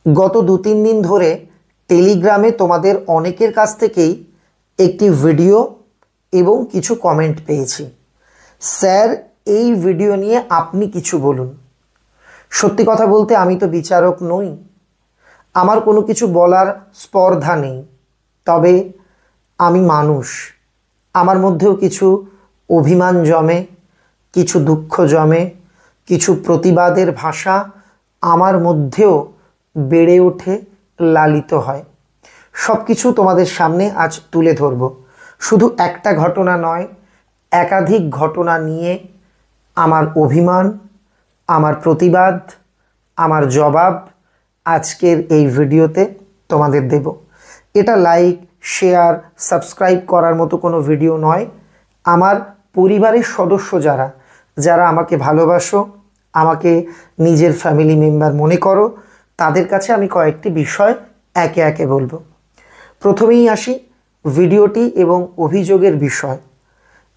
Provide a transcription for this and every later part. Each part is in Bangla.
গত 2-3 দিন ধরে টেলিগ্রামে তোমাদের অনেকের কাছ থেকেই একটি ভিডিও এবং কিছু কমেন্ট পেয়েছি। স্যার, এই ভিডিও নিয়ে আপনি কিছু বলুন। সত্যি কথা বলতে আমি তো বিচারক নই, আমার কোনো কিছু বলার স্পর্ধা নেই। তবে আমি মানুষ, আমার মধ্যেও কিছু অভিমান জমে, কিছু দুঃখ জমে, কিছু প্রতিবাদের ভাষা আমার মধ্যেও বেড়ে ওঠে, লালিত হয়। সব কিছু তোমাদের সামনে আজ তুলে ধরব। শুধু একটা ঘটনা নয়, একাধিক ঘটনা নিয়ে আমার অভিমান, আমার প্রতিবাদ, আমার জবাব আজকের এই ভিডিওতে তোমাদের দেব। এটা লাইক, শেয়ার, সাবস্ক্রাইব করার মতো কোনো ভিডিও নয়। আমার পরিবারের সদস্য যারা আমাকে ভালোবাসো, আমাকে নিজের ফ্যামিলি মেম্বার মনে করো, তাদের কাছে আমি কয়েকটি বিষয় একে একে বলবো। প্রথমেই আসি ভিডিওটি এবং অভিযোগের বিষয়।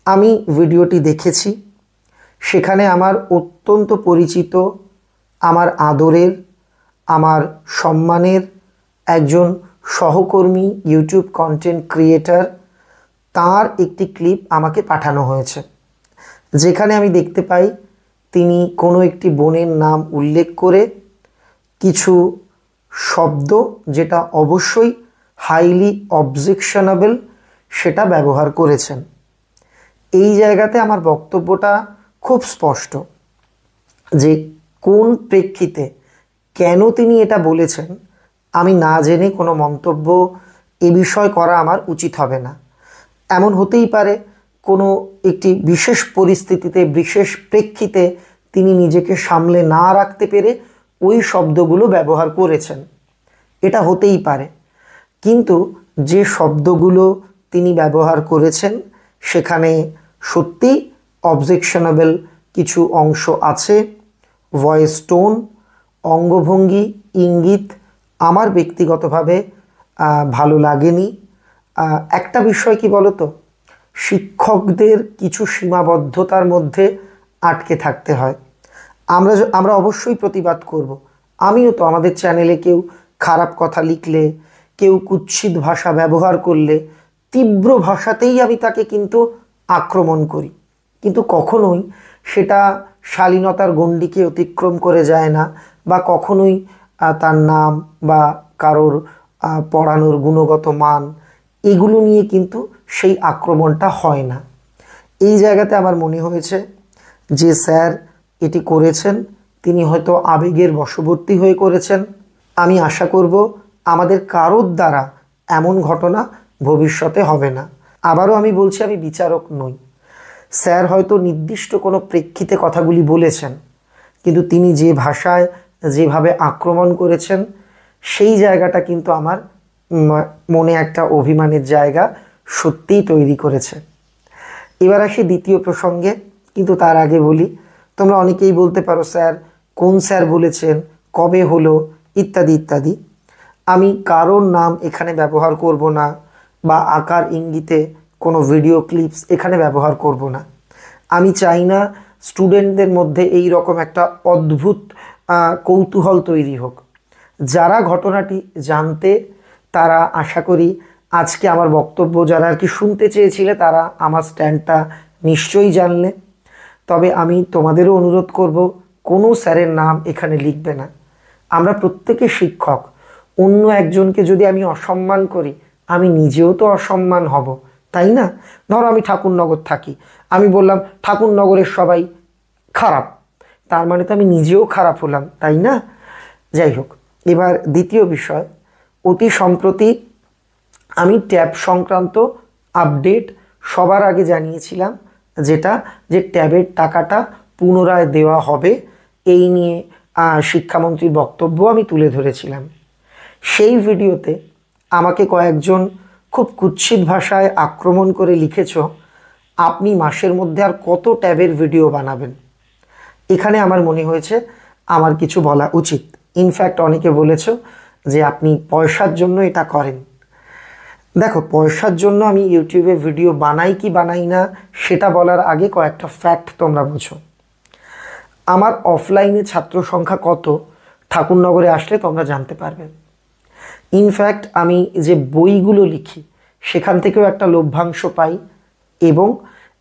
আমি ভিডিওটি দেখেছি, সেখানে আমার অত্যন্ত পরিচিত, আমার আদরের, আমার সম্মানের একজন সহকর্মী ইউটিউব কন্টেন্ট ক্রিয়েটর, তার একটি ক্লিপ আমাকে পাঠানো হয়েছে, যেখানে আমি দেখতে পাই তিনি কোনো একটি বোনের নাম উল্লেখ করে কিছু শব্দ, যেটা অবশ্যই হাইলি অবজেকশনেবল, সেটা ব্যবহার করেছেন। এই জায়গাতে আমার বক্তব্যটা খুব স্পষ্ট যে কোন প্রেক্ষিতে কেন তিনি এটা বলেছেন আমি না জেনে কোনো মন্তব্য এ বিষয় করা আমার উচিত হবে না। এমন হতেই পারে কোনো একটি বিশেষ পরিস্থিতিতে, বিশেষ প্রেক্ষিতে তিনি নিজেকে সামলে না রাখতে পেরে ওই শব্দগুলো ব্যবহার করেছেন, এটা হতেই পারে। কিন্তু যে শব্দগুলো তিনি ব্যবহার করেছেন সেখানে সত্যি অবজেকশনেবল কিছু অংশ আছে। ভয়েস টোন, অঙ্গভঙ্গি, ইঙ্গিত আমার ব্যক্তিগতভাবে ভালো লাগেনি। একটা বিষয় কি বলতো, শিক্ষকদের কিছু সীমাবদ্ধতার মধ্যে আটকে থাকতে হয়। আমরা অবশ্যই প্রতিবাদ করব। আমিও তো, আমাদের চ্যানেলে কেউ খারাপ কথা লিখলে, কেউ কুৎসিত ভাষা ব্যবহার করলে তীব্র ভাষাতেই আমি তাকে কিন্তু আক্রমণ করি, কিন্তু কখনোই সেটা শালীনতার গণ্ডিকে অতিক্রম করে যায় না, বা কখনোই তার নাম বা কারোর পড়ানোর গুণগত মান এগুলো নিয়ে কিন্তু সেই আক্রমণটা হয় না। এই জায়গাতে আমার মনে হয়েছে যে স্যার এটি করেছেন, তিনি হয়তো আবেগের বশবর্তী হয়ে করেছেন। আমি আশা করব আমাদের কারোর দ্বারা এমন ঘটনা ভবিষ্যতে হবে না। আবারও আমি বলছি, আমি বিচারক নই। স্যার হয়তো নির্দিষ্ট কোনো প্রেক্ষিতে কথাগুলি বলেছেন, কিন্তু তিনি যে ভাষায় যেভাবে আক্রমণ করেছেন সেই জায়গাটা কিন্তু আমার মনে একটা অভিমানের জায়গা সত্যিই তৈরি করেছে। এবার আসি দ্বিতীয় প্রসঙ্গে, কিন্তু তার আগে বলি, তোমরা অনেকেই বলতে পারো স্যার কোন স্যার বলেছেন, কবে হলো, ইত্যাদি ইত্যাদি। আমি কারোর নাম এখানে ব্যবহার করব না, বা আকার ইঙ্গিতে কোনো ভিডিও ক্লিপস এখানে ব্যবহার করব না। আমি চাই না স্টুডেন্টদের মধ্যে এই রকম একটা অদ্ভুত কৌতূহল তৈরি হোক। যারা ঘটনাটি জানতে, তারা আশা করি আজকে আমার বক্তব্য যারা আর কি শুনতে চেয়েছিলে, তারা আমার স্ট্যান্ডটা নিশ্চয়ই জানলে। তবে আমি তোমাদেরও অনুরোধ করব, কোনো স্যারের নাম এখানে লিখবে না। আমরা প্রত্যেকে শিক্ষক। অন্য একজনকে যদি আমি অসম্মান করি, আমি নিজেও তো অসম্মান হব, তাই না? ধরো আমি ঠাকুরনগর থাকি, আমি বললাম ঠাকুরনগরের সবাই খারাপ, তার মানে তো আমি নিজেও খারাপ হলাম, তাই না? যাই হোক, এবার দ্বিতীয় বিষয়। অতি সম্প্রতি আমি ট্যাব সংক্রান্ত আপডেট সবার আগে জানিয়েছিলাম, যে ট্যাবের টাকাটা পুনরায় দেওয়া হবে, এই নিয়ে শিক্ষামন্ত্রীর বক্তব্য আমি তুলে ধরেছিলাম। সেই ভিডিওতে আমাকে কয়েকজন খুব কুৎসিত ভাষায় আক্রমণ করে লিখেছ, আপনি মাসের মধ্যে আর কত ট্যাবের ভিডিও বানাবেন। এখানে আমার মনে হয়েছে আমার কিছু বলা উচিত। ইনফ্যাক্ট অনেকে বলেছ যে আপনি পয়সার জন্য এটা করেন। দেখো, পয়সার জন্য আমি ইউটিউবে ভিডিও বানাই কি বানাই না সেটা বলার আগে কয়েকটা ফ্যাক্ট তোমরা বুঝো। আমার অফলাইনে ছাত্র সংখ্যা কত ঠাকুরনগরে আসলে তোমরা জানতে পারবে। ইনফ্যাক্ট আমি যে বইগুলো লিখি সেখান থেকেও একটা লভ্যাংশ পাই, এবং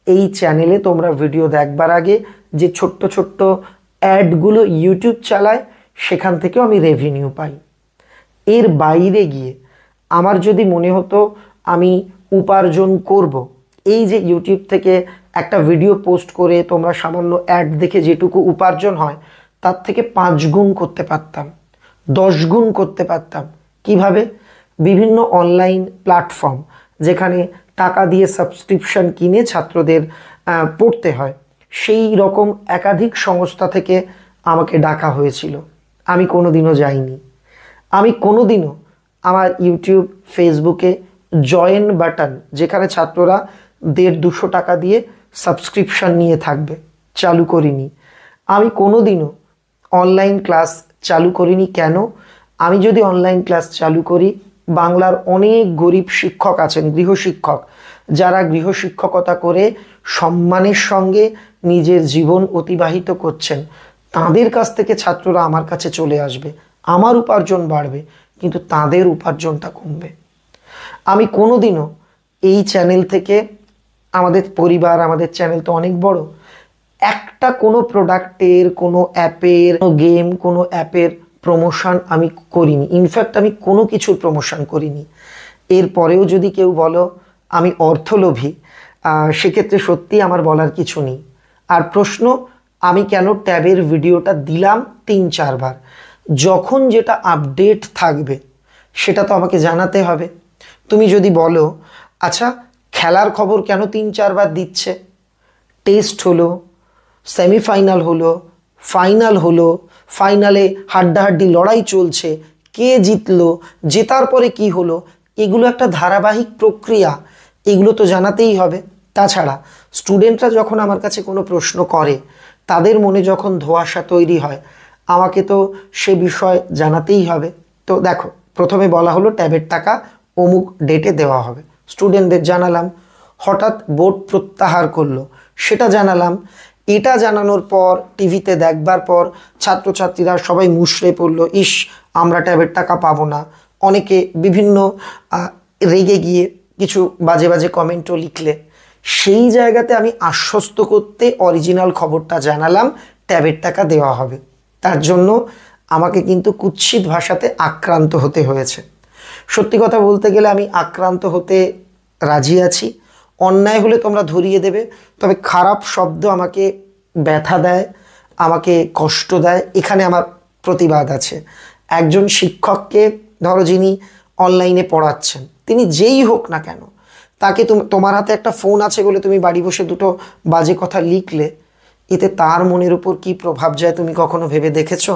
এই চ্যানেলে তোমরা ভিডিও দেখবার আগে যে ছোট্ট ছোট্ট অ্যাডগুলো ইউটিউব চালায় সেখান থেকেও আমি রেভিনিউ পাই। এর বাইরে গিয়ে আমার যদি মনে হতো আমি উপার্জন করব, এই যে ইউটিউব থেকে একটা ভিডিও পোস্ট করে তোমরা সামান্য অ্যাড দেখে যেটুকু উপার্জন হয় তার থেকে 5 গুণ করতে পারতাম, 10 গুণ করতে পারতাম। কিভাবে? বিভিন্ন অনলাইন প্ল্যাটফর্ম যেখানে টাকা দিয়ে সাবস্ক্রিপশন কিনে ছাত্রদের পড়তে হয়, সেই রকম একাধিক সংস্থা থেকে আমাকে ডাকা হয়েছিল। আমি কোনোদিনও যাইনি। আমি কোনোদিনও আমার ইউটিউব ফেসবুকে জয়েন বাটন, যেখানে ছাত্ররা 150-200 টাকা দিয়ে সাবস্ক্রিপশন নিয়ে থাকবে, চালু করিনি। আমি কোনোদিনও অনলাইন ক্লাস চালু করিনি। কেন? আমি যদি অনলাইন ক্লাস চালু করি, বাংলার অনেক গরিব শিক্ষক আছেন, গৃহশিক্ষক, যারা গৃহশিক্ষকতা করে সম্মানের সঙ্গে নিজের জীবন অতিবাহিত করছেন, তাদের কাছ থেকে ছাত্ররা আমার কাছে চলে আসবে, আমার উপার্জন বাড়বে, কিন্তু তাদের উপার্জনটা কমবে। আমি কোনোদিনও এই চ্যানেল থেকে, আমাদের পরিবার, আমাদের চ্যানেল তো অনেক বড়, একটা কোনো প্রোডাক্টের, কোনো অ্যাপের, কোনো গেম, কোনো অ্যাপের প্রমোশন আমি করিনি। ইনফ্যাক্ট আমি কোনো কিছুর প্রমোশন করিনি। এরপরেও যদি কেউ বলো আমি অর্থলোভী, সেক্ষেত্রে সত্যি আমার বলার কিছু নেই। আর প্রশ্ন, আমি কেন ট্যাবের ভিডিওটা দিলাম 3-4 বার? যখন যেটা আপডেট থাকবে সেটা তো আমাকে জানাতে হবে। তুমি যদি বলো আচ্ছা খেলার খবর কেন 3-4 বার দিচ্ছে, টেস্ট হলো, সেমিফাইনাল হলো, ফাইনাল হলো, ফাইনালে হাড্ডাহাড্ডি লড়াই চলছে, কে জিতলো, জেতার পরে কি হলো, এগুলো একটা ধারাবাহিক প্রক্রিয়া, এগুলো তো জানাতেই হবে। তাছাড়া স্টুডেন্টরা যখন আমার কাছে কোনো প্রশ্ন করে, তাদের মনে যখন ধোঁয়াশা তৈরি হয়, আমাকে তো সে বিষয় জানাতেই হবে। তো দেখো, প্রথমে বলা হলো ট্যাবের টাকা অমুক ডেটে দেওয়া হবে, স্টুডেন্টদের জানালাম। হঠাৎ বোর্ড প্রত্যাহার করলো, সেটা জানালাম। এটা জানানোর পর টিভিতে দেখবার পর ছাত্রছাত্রীরা সবাই মুষড়ে পড়লো, ইস আমরা ট্যাবের টাকা পাবো না। অনেকে বিভিন্ন রেগে গিয়ে কিছু বাজে বাজে কমেন্টও লিখলে। সেই জায়গাতে আমি আশ্বস্ত করতে অরিজিনাল খবরটা জানালাম, ট্যাবের টাকা দেওয়া হবে। তার জন্য আমাকে কিন্তু কুৎসিত ভাষাতে আক্রান্ত হতে হয়েছে। সত্যি কথা বলতে গেলে আমি আক্রান্ত হতে রাজি আছি। অন্যায় হলে তোমরা ধরিয়ে দেবে, তবে খারাপ শব্দ আমাকে ব্যথা দেয়, আমাকে কষ্ট দেয়, এখানে আমার প্রতিবাদ আছে। একজন শিক্ষককে ধরো, যিনি অনলাইনে পড়াচ্ছেন, তিনি যেই হোক না কেন, তাকে তোমার হাতে একটা ফোন আছে বলে তুমি বাড়ি বসে দুটো বাজে কথা লিখলে, এতে তার মনের উপর কী প্রভাব যায় তুমি কখনো ভেবে দেখেছো?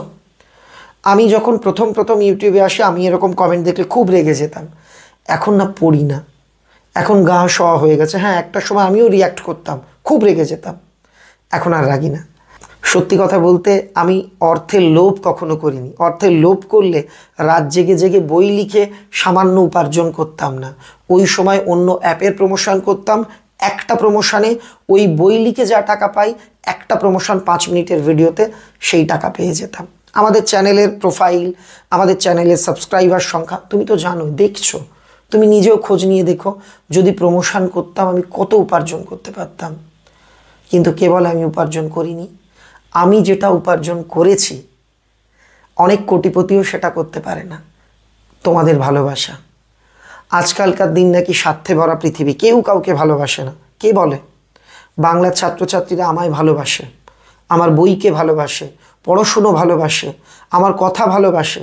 আমি যখন প্রথম ইউটিউবে আসি, আমি এরকম কমেন্ট দেখলে খুব রেগে যেতাম। এখন না, পড়ি না, এখন গা সওয়া হয়ে গেছে। হ্যাঁ, একটা সময় আমিও রিয়্যাক্ট করতাম, খুব রেগে যেতাম, এখন আর রাগি না। সত্যি কথা বলতে আমি অর্থের লোভ কখনো করিনি। অর্থের লোভ করলে রাত জেগে জেগে বই লিখে সামান্য উপার্জন করতাম না। ওই সময় অন্য অ্যাপের প্রমোশন করতাম, একটা প্রমোশনে ওই বই লিখে যা টাকা পাই, একটা প্রমোশন 5 মিনিটের ভিডিওতে সেই টাকা পেয়ে যেতাম। আমাদের চ্যানেলের প্রোফাইল, আমাদের চ্যানেলের সাবস্ক্রাইবার সংখ্যা তুমি তো জানো, দেখছো, তুমি নিজেও খোঁজ নিয়ে দেখো, যদি প্রমোশন করতাম আমি কত উপার্জন করতে পারতাম। কিন্তু কেবল আমি উপার্জন করিনি, আমি যেটা উপার্জন করেছি অনেক কোটিপতিও সেটা করতে পারে না। তোমাদের ভালোবাসা। আজকালকার দিন নাকি স্বার্থে ভরা পৃথিবী, কেউ কাউকে ভালোবাসে না। কে বলে? বাংলার ছাত্রছাত্রীরা আমায় ভালোবাসে, আমার বইকে ভালোবাসে, পড়াশুনো ভালোবাসে, আমার কথা ভালোবাসে।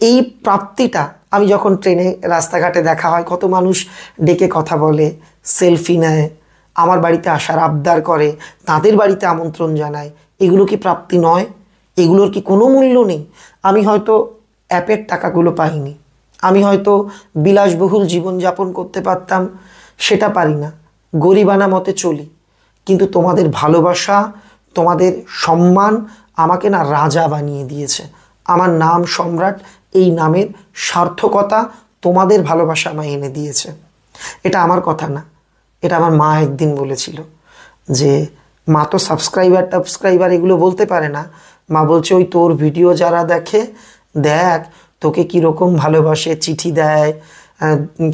এই প্রাপ্তিটা আমি যখন ট্রেনে রাস্তাঘাটে দেখা হয়, কত মানুষ ডেকে কথা বলে, সেলফি নেয়, আমার বাড়িতে আসার আবদার করে, তাদের বাড়িতে আমন্ত্রণ জানায়, এগুলো কি প্রাপ্তি নয়? এগুলোর কি কোনো মূল্য নেই? আমি হয়তো অ্যাপের টাকাগুলো পাইনি, আমি হয়তো বিলাসবহুল জীবনযাপন করতে পারতাম, সেটা পারি না, গরিবানা মতে চলি, কিন্তু তোমাদের ভালোবাসা, তোমাদের সম্মান আমাকে না রাজা বানিয়ে দিয়েছে। আমার নাম সম্রাট, এই নামের সার্থকতা তোমাদের ভালোবাসা আমায় এনে দিয়েছে। এটা আমার কথা না, এটা আমার মা একদিন বলেছিল যে মা তো সাবস্ক্রাইবার এগুলো বলতে পারে না, মা বলছে ওই তোর ভিডিও যারা দেখে, দেখ তোকে কীরকম ভালোবাসে, চিঠি দেয়,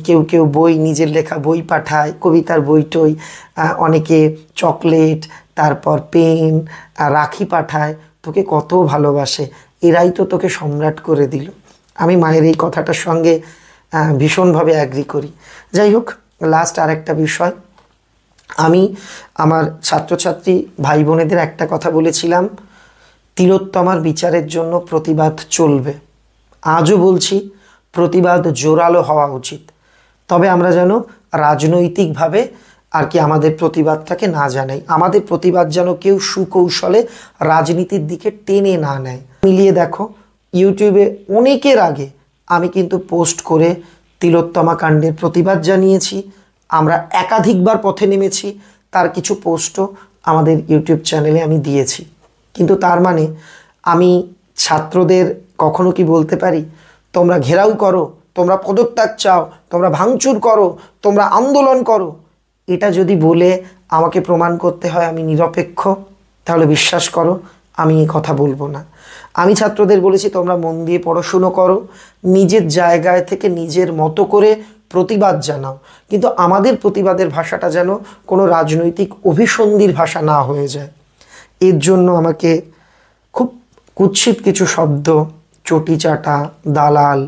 কেউ কেউ বই, নিজের লেখা বই পাঠায়, কবিতার বই টই, অনেকে চকলেট, তারপর পেন, রাখি পাঠায়, তোকে কত ভালোবাসে, এরাই তো তোকে সম্রাট করে দিল। আমি মায়ের এই কথাটার সঙ্গে ভীষণভাবে অ্যাগ্রি করি। যাই হোক, লাস্ট আর একটা বিষয়, আমি আমার ছাত্রছাত্রী ভাই বোনেদের একটা কথা বলেছিলাম, তিলোত্তমার বিচারের জন্য প্রতিবাদ চলবে। আজও বলছি, প্রতিবাদ জোরালো হওয়া উচিত। তবে আমরা যেন রাজনৈতিকভাবে আর কি আমাদের প্রতিবাদটাকে না জানাই, আমাদের প্রতিবাদ যেন কেউ সুকৌশলে রাজনীতির দিকে টেনে না নেয়। মিলিয়ে দেখো, ইউটিউবে অনেকের আগে আমি কিন্তু পোস্ট করে তিলোত্তমা কাণ্ডের প্রতিবাদ জানিয়েছি। আমরা একাধিকবার পথে নেমেছি, তার কিছু পোস্টও আমাদের ইউটিউব চ্যানেলে আমি দিয়েছি। কিন্তু তার মানে আমি ছাত্রদের কখনো কি বলতে পারি তোমরা ঘেরাও করো, তোমরা পদত্যাগ চাও, তোমরা ভাঙচুর করো, তোমরা আন্দোলন করো? এটা যদি বলে আমাকে প্রমাণ করতে হয় আমি নিরপেক্ষ, তাহলে বিশ্বাস করো আমি এই কথা বলবো না। আমি ছাত্রদের বলেছি তোমরা মন দিয়ে পড়াশুনো করো, নিজের জায়গায় থেকে নিজের মতো করে প্রতিবাদ জানাও, কিন্তু আমাদের প্রতিবাদের ভাষাটা যেন কোনো রাজনৈতিক অভিসন্ধির ভাষা না হয়ে যায়। এর জন্য আমাকে খুব কুৎসিত কিছু শব্দ, চটিচাটা, দালাল,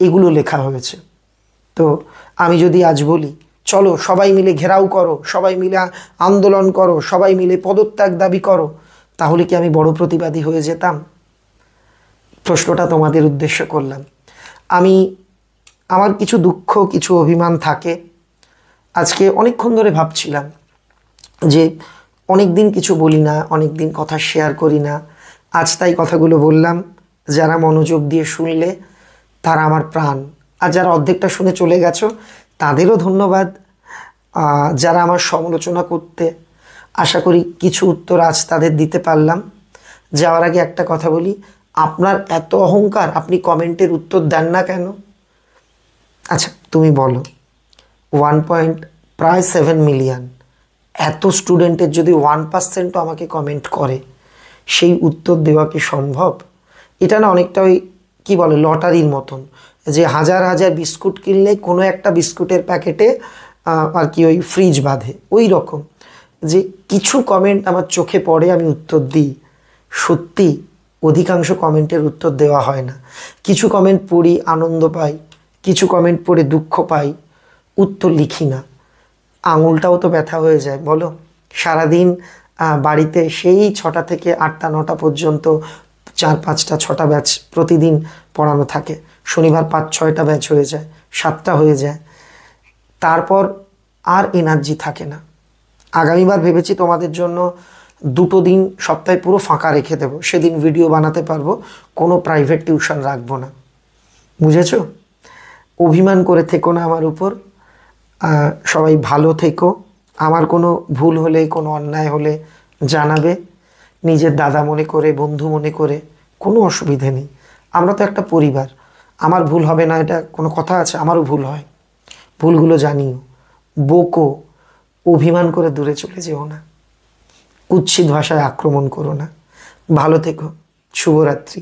এগুলো লেখা হয়েছে। তো আমি যদি আজ বলি চলো সবাই মিলে ঘেরাও করো, সবাই মিলে আন্দোলন করো, সবাই মিলে পদত্যাগ দাবি করো, তাহলে কি আমি বড় প্রতিবাদী হয়ে যেতাম? প্রশ্নটা তোমাদের উদ্দেশ্য করলাম। আমার কিছু দুঃখ, কিছু অভিমান থাকে। আজকে অনেকক্ষণ ধরে ভাবছিলাম যে অনেক দিন কিছু বলি না, অনেক দিন কথা শেয়ার করি না, আজ তাই কথাগুলো বললাম। যারা মনোযোগ দিয়ে শুনলে তারা আমার প্রাণ, আর যারা অর্ধেকটা শুনে চলে গেছো তাদেরও ধন্যবাদ। যারা আমার সমালোচনা করতে, আশা করি কিছু উত্তর আজ তাদের দিতে পারলাম। যাওয়ার আগে একটা কথা বলি, আপনার এত অহংকার, আপনি কমেন্টের উত্তর দেন না কেন? আচ্ছা তুমি বলো, প্রায় 7 মিলিয়ন এত স্টুডেন্টের যদি 1%ও আমাকে কমেন্ট করে, সেই উত্তর দেওয়া কি সম্ভব? এটা না অনেকটা ওই কী বলে লটারির মতন, যে হাজার হাজার বিস্কুট কিনলে কোনো একটা বিস্কুটের প্যাকেটে আর কি ওই ফ্রিজ বাঁধে, ওই রকম যে কিছু কমেন্ট আমার চোখে পড়ে, আমি উত্তর দিই। সত্যি অধিকাংশ কমেন্টের উত্তর দেওয়া হয় না। কিছু কমেন্ট পড়ি, আনন্দ পাই, কিছু কমেন্ট পড়ে দুঃখ পাই, উত্তর লিখি না। আঙুলটাও তো ব্যথা হয়ে যায় বলো। সারাদিন বাড়িতে সেই 6টা থেকে 8টা 9টা পর্যন্ত 4, 5টা 6টা ব্যাচ প্রতিদিন পড়ানো থাকে, শনিবার 5-6টা ব্যাচ হয়ে যায়, 7টা হয়ে যায়, তারপর আর এনার্জি থাকে না। আগামীবার ভেবেছি তোমাদের জন্য 2টো দিন সপ্তাহে পুরো ফাঁকা রেখে দেবো, সেদিন ভিডিও বানাতে পারবো, কোনো প্রাইভেট টিউশন রাখবো না, বুঝেছো? অভিমান করে থেকো না আমার উপর। সবাই ভালো থেকো। আমার কোনো ভুল হলে, কোনো অন্যায় হলে জানাবে, নিজের দাদা মনে করে, বন্ধু মনে করে, কোনো অসুবিধে নেই। আমরা তো একটা পরিবার, আমার ভুল হবে না এটা কোনো কথা আছে? আমারও ভুল হয়, ভুলগুলো জানিও। বকো, অভিমান করে দূরে চলে যেও না, কুৎসিত ভাষায় আক্রমণ করো না। ভালো থেকো, শুভরাত্রি।